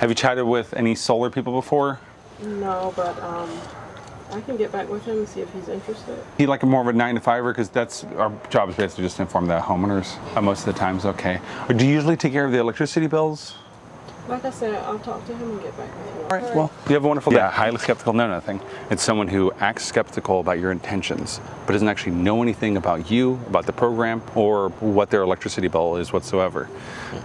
Have you chatted with any solar people before? No, but I can get back with him and see if he's interested. He like more of a 9 to 5er, because that's our job is basically just to inform the homeowners most of the times. Okay. Or do you usually take care of the electricity bills? Like I said, I'll talk to him and get back with you. All right. Well, you have a wonderful day. Yeah, highly skeptical, know nothing. It's someone who acts skeptical about your intentions, but doesn't actually know anything about you, about the program, or what their electricity bill is whatsoever.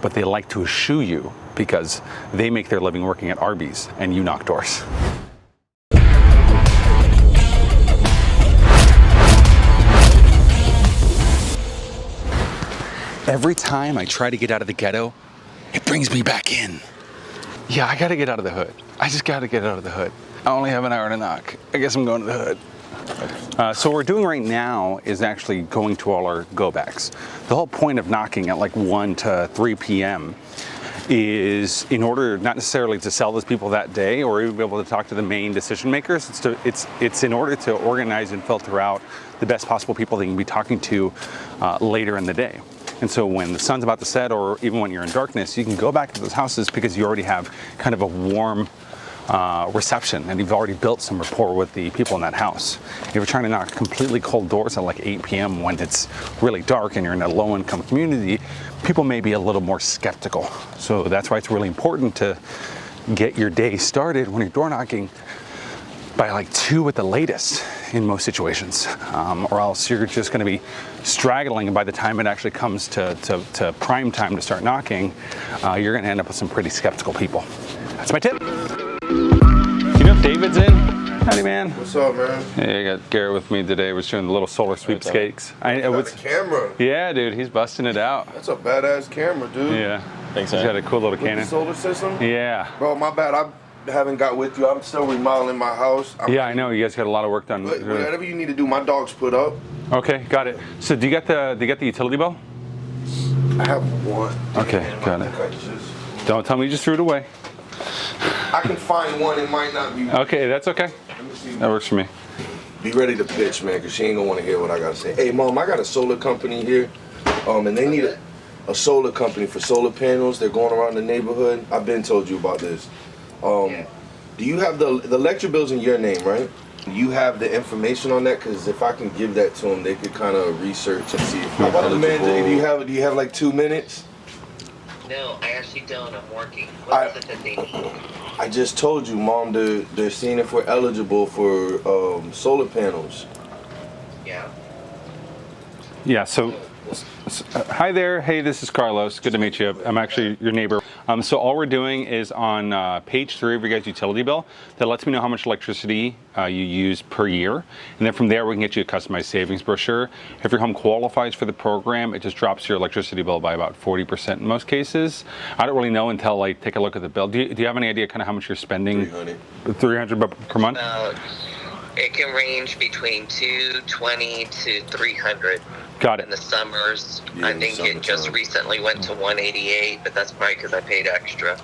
But they like to eschew you because they make their living working at Arby's and you knock doors. Every time I try to get out of the ghetto, it brings me back in. Yeah, I gotta get out of the hood. I just gotta get out of the hood. I only have an hour to knock. I guess I'm going to the hood. So what we're doing right now is actually going to all our go-backs. The whole point of knocking at like 1 to 3 p.m. is in order not necessarily to sell those people that day or even be able to talk to the main decision makers. It's in order to organize and filter out the best possible people that you can be talking to later in the day. And so when the sun's about to set, or even when you're in darkness, you can go back to those houses because you already have kind of a warm reception and you've already built some rapport with the people in that house. If you're trying to knock completely cold doors at like 8 p.m. when it's really dark and you're in a low-income community, people may be a little more skeptical. So that's why it's really important to get your day started when you're door knocking by like 2 at the latest in most situations, or else you're just going to be straggling, and by the time it actually comes to prime time to start knocking, you're going to end up with some pretty skeptical people. That's my tip. You know if David's in? Howdy, man. What's up, man? Hey, I got Garrett with me today. We're doing the little solar sweepstakes. What's the camera? Yeah, dude, he's busting it out. That's a badass camera, dude. Yeah. Thanks, He's man. got a cool little With cannon. the solar system? Yeah. Bro, my bad. I haven't got with you. I'm still remodeling my house. Yeah, I know. You guys got a lot of work done. Whatever you need to do, my dog's put up. Okay, got it. So do you get the utility bill? I have one. Okay, got it. Don't tell me you just threw it away. I can find one. It might not be. Okay, that's okay. Let me see. That works for me. Be ready to pitch, man, because she ain't gonna want to hear what I gotta say. Hey, Mom, I got a solar company here, and they need a solar company for solar panels. They're going around the neighborhood. I've been told you about this. Do you have the electric bill's in your name, right? Do you have the information on that? Because if I can give that to them, they could kind of research and see if you're eligible. Do you have like 2 minutes? No, I actually don't. I'm working. What is it that they need? I just told you, Mom, they're seeing if we're eligible for solar panels. Yeah. Yeah, so hi there. Hey, this is Carlos. Good to meet you. I'm actually your neighbor. So all we're doing is on page 3 of your guys' utility bill that lets me know how much electricity you use per year. And then from there, we can get you a customized savings brochure. If your home qualifies for the program, it just drops your electricity bill by about 40% in most cases. I don't really know until I take a look at the bill. Do you have any idea kind of how much you're spending? 300 per month? It can range between 220 to 300. Got it. In the summers, Yeah, I think it just recently went to 188, but that's probably because I paid extra.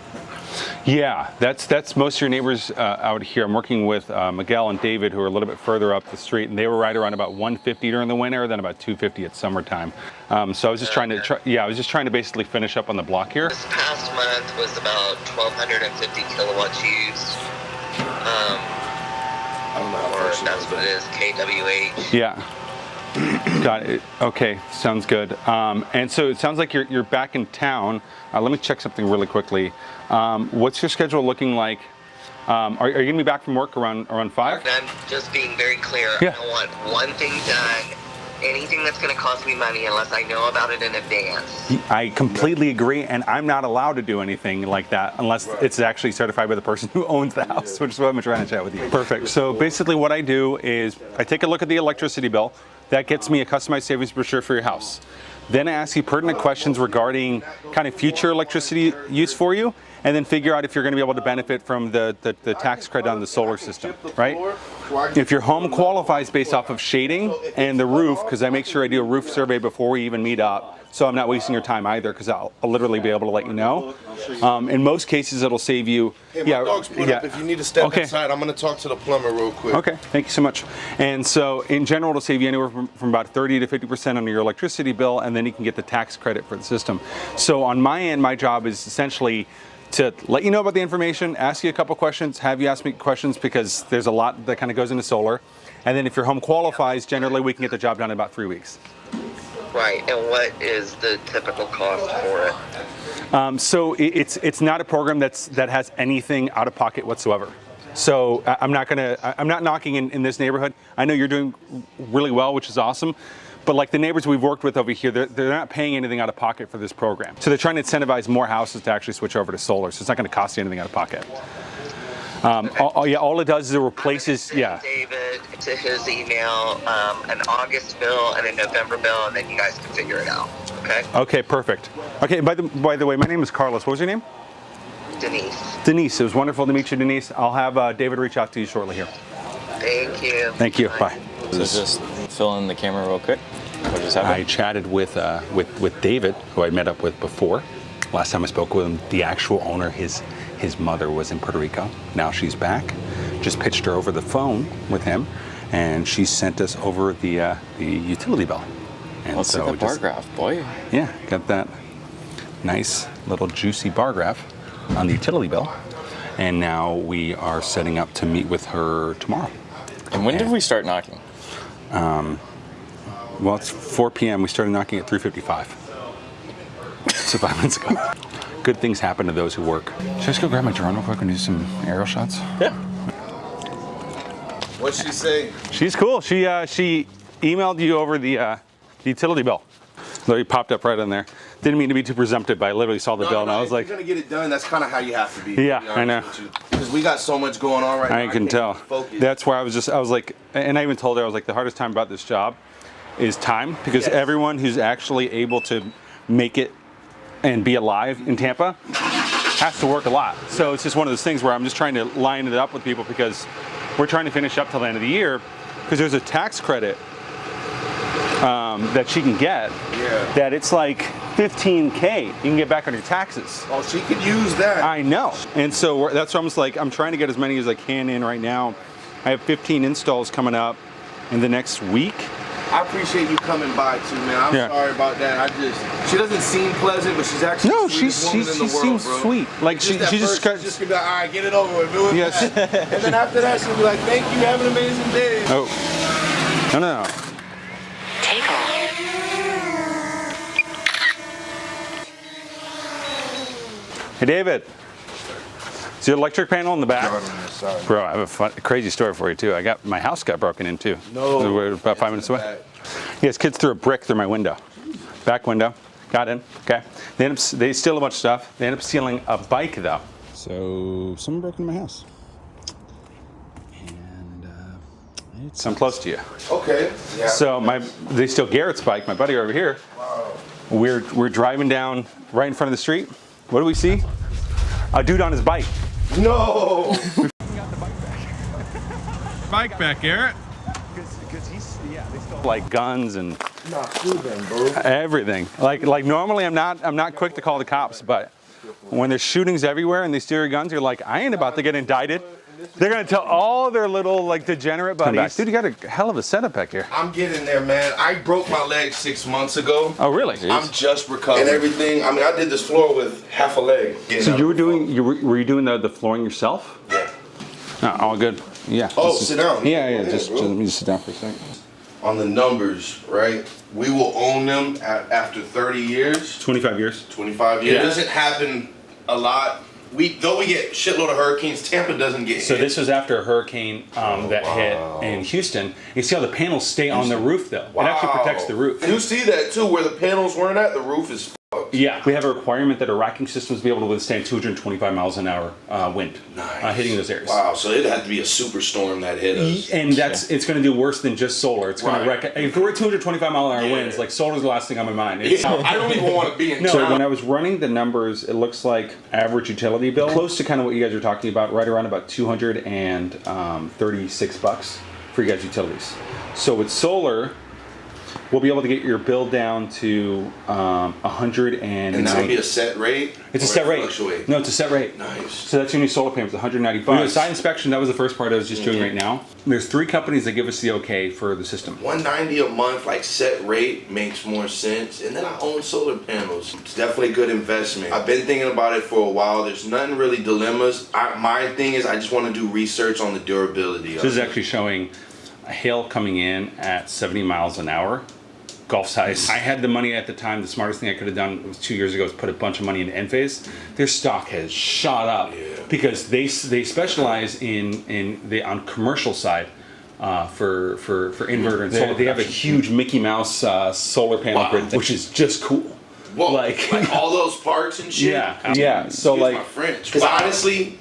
Yeah, that's most of your neighbors out here. I'm working with Miguel and David, who are a little bit further up the street, and they were right around about 150 during the winter, then about 250 at summertime. So I was just trying to basically finish up on the block here. This past month was about 1,250 kilowatts used. I don't know how Or far she that's knows what that. it is, KWH. Yeah. Got it. Okay, sounds good. And so it sounds like you're back in town. Let me check something really quickly. What's your schedule looking like? Are you going to be back from work around 5? I'm just being very clear. Yeah. I want one thing done. Anything that's going to cost me money unless I know about it in advance. I completely agree, and I'm not allowed to do anything like that unless it's actually certified by the person who owns the house, which is what I'm trying to chat with you. Perfect. So basically what I do is I take a look at the electricity bill. That gets me a customized savings brochure for your house. Then I ask you pertinent questions regarding kind of future electricity use for you, and then figure out if you're going to be able to benefit from the tax credit on the solar system, right? If your home qualifies based off of shading and the roof, because I make sure I do a roof survey before we even meet up, so I'm not wasting your time either, because I'll literally be able to let you know. In most cases, it'll save you. Hey, my dog's put up. If you need to step inside, I'm going to talk to the plumber real quick. Okay, thank you so much. And so in general, it'll save you anywhere from about 30 to 50% on your electricity bill, and then you can get the tax credit for the system. So on my end, my job is essentially to let you know about the information, ask you a couple questions, have you ask me questions because there's a lot that kind of goes into solar. And then if your home qualifies, generally we can get the job done in about 3 weeks. Right, and what is the typical cost for it? So it's not a program that has anything out of pocket whatsoever. So I'm not knocking in this neighborhood. I know you're doing really well, which is awesome. But like the neighbors we've worked with over here, they're not paying anything out of pocket for this program. So they're trying to incentivize more houses to actually switch over to solar. So it's not going to cost you anything out of pocket. All it does is it replaces, David to his email, an August bill and a November bill, and then you guys can figure it out. Okay. Okay, perfect. Okay, by the way, my name is Carlos. What was your name? Denise. Denise. It was wonderful to meet you, Denise. I'll have David reach out to you shortly here. Thank you. Thank you. Bye. So just fill in the camera real quick. What just happened? I chatted with David, who I met up with before. Last time I spoke with him, the actual owner, his mother was in Puerto Rico. Now she's back. Just pitched her over the phone with him, and she sent us over the utility bill. And Let's see the bar graph, boy. Yeah, got that nice little juicy bar graph on the utility bill. And now we are setting up to meet with her tomorrow. And when did we start knocking? Well, it's 4 p.m. We started knocking at 3:55. So 5 minutes ago. Good things happen to those who work. Should I just go grab my drone real quick and do some aerial shots? Yeah. What'd she say? She's cool. She emailed you over the utility bill. Literally popped up right on there. Didn't mean to be too presumptive, but I literally saw the bill and I was like, if you're gonna get it done, that's kind of how you have to be. Yeah, I know. Because we got so much going on right now. I can tell. Focus. That's why I was like, and I even told her, I was like, the hardest time about this job is time, because everyone who's actually able to make it and be alive in Tampa has to work a lot. So it's just one of those things where I'm just trying to line it up with people because we're trying to finish up till the end of the year because there's a tax credit that she can get that it's like $15K you can get back on your taxes. Oh, she could use that. I know. And so that's almost like I'm trying to get as many as I can in right now. I have 15 installs coming up in the next week. I appreciate you coming by too, man. I'm sorry about that. She doesn't seem pleasant, but she's actually No, the sweetest woman in the she world, seems bro. sweet. Like She's just gonna be like, all right, get it over with, do it. Yes. And then after that, she'll be like, thank you, have an amazing day. Oh. No. Take off. Hey, David. Is your electric panel in the back? Sorry. Bro, I have a crazy story for you too. My house got broken in too. No. We're about 5 minutes away. Yes, kids threw a brick through my window. Back window. Got in. Okay. They steal a bunch of stuff. They end up stealing a bike though. So someone broke into my house. And I'm close to you. Okay. Yeah. So they steal Garrett's bike, my buddy over here. Wow. We're driving down right in front of the street. What do we see? A dude on his bike. No. Bike back, Garrett. Because they stole like guns and everything. Like normally I'm not quick to call the cops, but when there's shootings everywhere and they steal your guns, you're like, I ain't about to get indicted. They're gonna tell all their little like degenerate buddies. Dude, you got a hell of a setup back here. I'm getting there, man. I broke my leg 6 months ago. Oh really? I'm just recovering. And everything. I mean, I did this floor with half a leg. So you were were you doing the flooring yourself? Yeah. No, all good. Yeah. Oh, sit down. Yeah. Just let me just sit down for a second. On the numbers, right? We will own them after 30 years. 25 years. 25 years. Yeah. It doesn't happen a lot. Though we get shitload of hurricanes, Tampa doesn't get hit. So this was after a hurricane that hit in Houston. You see how the panels stay on the roof though. It actually protects the roof. You see that too, where the panels weren't at, the roof is fucked. Yeah, we have a requirement that our racking systems be able to withstand 225 miles an hour wind hitting those areas. Wow, so it'd have to be a superstorm that hit us. And it's going to do worse than just solar. It's going to wreck. If we're at 225 mile an hour winds, like solar's the last thing on my mind. I don't even want to be in So town. when I was running the numbers, it looks like average utility bill, close to kind of what you guys are talking about, right around about $236 for you guys' utilities. So with solar, we'll be able to get your bill down to $190. And that'll be a set rate? It's a set rate. Fluctuate? No, it's a set rate. Nice. So that's your new solar payments, $190. We do a site inspection. That was the first part I was just doing right now. There's 3 companies that give us the okay for the system. $190 a month, like set rate, makes more sense. And then I own solar panels. It's definitely a good investment. I've been thinking about it for a while. There's nothing really dilemmas. My thing is I just want to do research on the durability. This is actually showing hail coming in at 70 miles an hour. Golf size. I had the money at the time. The smartest thing I could have done was 2 years ago was put a bunch of money into Enphase. Their stock has shot up because they specialize on commercial side for inverter and solar. They have a huge Mickey Mouse solar panel grid, which is just cool. Whoa, like all those parts and shit. Yeah. So like, my French. Because honestly,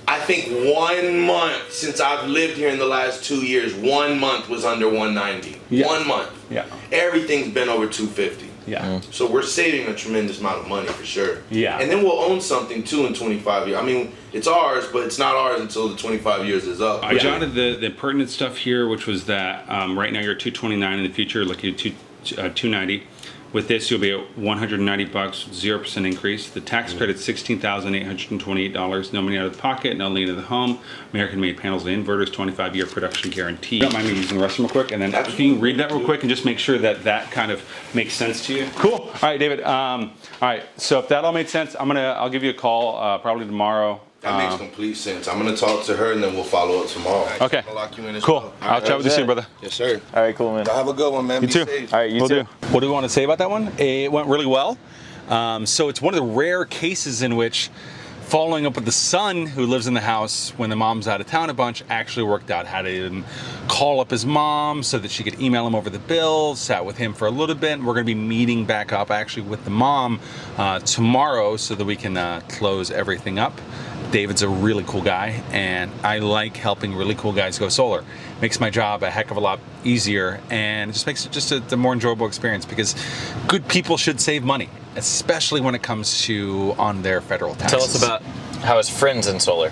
I think 1 month since I've lived here in the last 2 years, 1 month was under 190. Yeah. 1 month. Yeah. Everything's been over 250. Yeah. So we're saving a tremendous amount of money for sure. Yeah. And then we'll own something too in 25 years. I mean, it's ours, but it's not ours until the 25 years is up. I jotted the pertinent stuff here, which was that right now you're at 229. In the future, looking at 290. With this, you'll be at $190, 0% increase. The tax credit's $16,828. No money out of the pocket, no lien to the home. American-made panels and inverters, 25-year production guarantee. You don't mind me using the restroom real quick? And then if you can read that real quick and just make sure that that kind of makes sense to you. Cool. All right, David. All right. So if that all made sense, I'll give you a call probably tomorrow. That makes complete sense. I'm gonna talk to her and then we'll follow up tomorrow. Okay. I'll lock you in as Cool. well. I'll chat with you soon, brother. Yes, sir. All right, cool, man. Have a good one, man. You Be too. safe. All right, you Will too. do. What do we want to say about that one? It went really well. So it's one of the rare cases in which following up with the son who lives in the house when the mom's out of town a bunch actually worked out. Had him call up his mom so that she could email him over the bill, sat with him for a little bit. We're going to be meeting back up actually with the mom tomorrow so that we can close everything up. David's a really cool guy, and I like helping really cool guys go solar. Makes my job a heck of a lot easier, and it just makes it just a more enjoyable experience because good people should save money, especially when it comes to on their federal taxes. Tell us about how his friends in solar.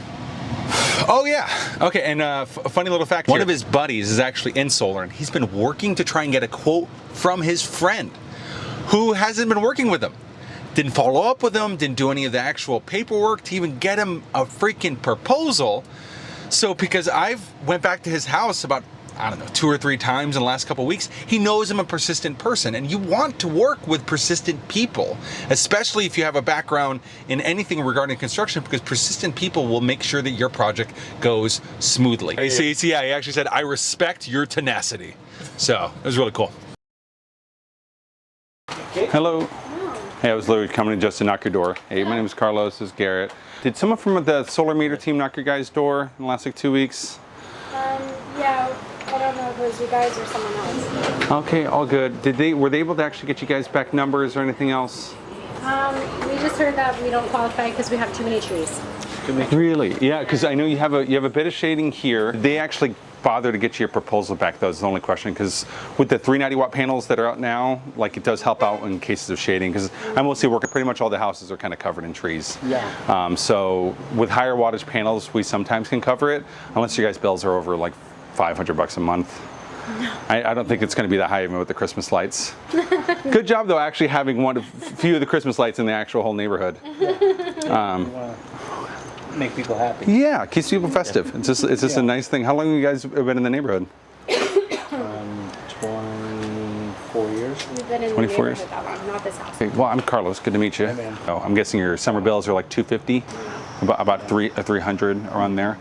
Oh yeah, okay, and a funny little fact, one of his buddies is actually in solar, and he's been working to try and get a quote from his friend who hasn't been working with him. Didn't follow up with him, didn't do any of the actual paperwork to even get him a freaking proposal. So because I've went back to his house about, I don't know, 2 or 3 times in the last couple of weeks, he knows I'm a persistent person, and you want to work with persistent people, especially if you have a background in anything regarding construction, because persistent people will make sure that your project goes smoothly. See, yeah, he actually said, I respect your tenacity. So it was really cool. Hello. Hey, I was literally coming just to knock your door. Hey, my name is Carlos, this is Garrett. Did someone from the solar meter team knock your guys' door in the last like 2 weeks? Yeah, I don't know if it was you guys or someone else. Okay, all good. Were they able to actually get you guys back numbers or anything else? We just heard that we don't qualify because we have too many trees. Really? Yeah, because I know you have a bit of shading here. They actually bother to get you your proposal back, though, is the only question, because with the 390 watt panels that are out now, like, it does help out in cases of shading, because I mostly work at pretty much all the houses are kind of covered in trees. Yeah. So with higher wattage panels, we sometimes can cover it, unless your guys' bills are over like $500 a month. No. I don't think it's going to be that high even with the Christmas lights. Good job, though, actually having a few of the Christmas lights in the actual whole neighborhood. Make people happy. Yeah, keeps people festive. It's just a nice thing. How long have you guys been in the neighborhood? 24 years. We've been in 24 the years? neighborhood that long, not this house. Okay, well, I'm Carlos. Good to meet you. Hi, man. Oh, I'm guessing your summer bills are like $250, about 300 around there.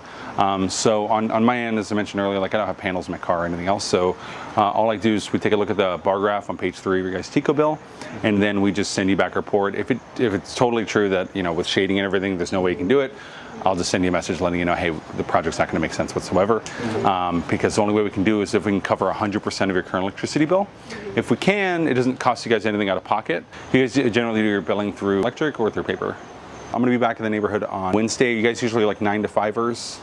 So on my end, as I mentioned earlier, like I don't have panels in my car or anything else. So all I do is we take a look at the bar graph on page 3 of your guys' TICO bill, and then we just send you back a report. If it's totally true that, you know, with shading and everything, there's no way you can do it, I'll just send you a message letting you know, hey, the project's not going to make sense whatsoever, because the only way we can do is if we can cover 100% of your current electricity bill. If we can, it doesn't cost you guys anything out of pocket. You guys generally do your billing through electric or through paper. I'm going to be back in the neighborhood on Wednesday. You guys usually like 9 to 5ers?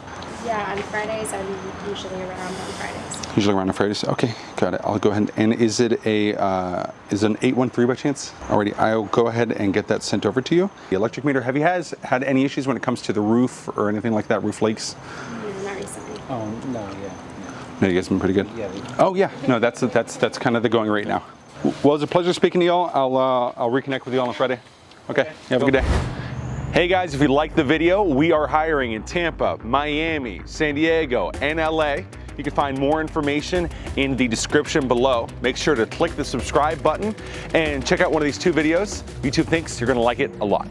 Yeah, on Fridays, I'm usually around on Fridays. Usually around on Fridays. Okay, got it. I'll go ahead and is it an 813 by chance? Alrighty, I'll go ahead and get that sent over to you. The electric meter, have you guys had any issues when it comes to the roof or anything like that, roof leaks? No, not recently. Oh, no, yeah. Yeah, you guys been pretty good. Yeah. Oh yeah, no, that's kind of the going rate now. Well, it's a pleasure speaking to y'all. I'll reconnect with y'all on Friday. Okay, have a good day. Hey guys, if you liked the video, we are hiring in Tampa, Miami, San Diego, and LA. You can find more information in the description below. Make sure to click the subscribe button and check out one of these 2 videos. YouTube thinks you're gonna like it a lot.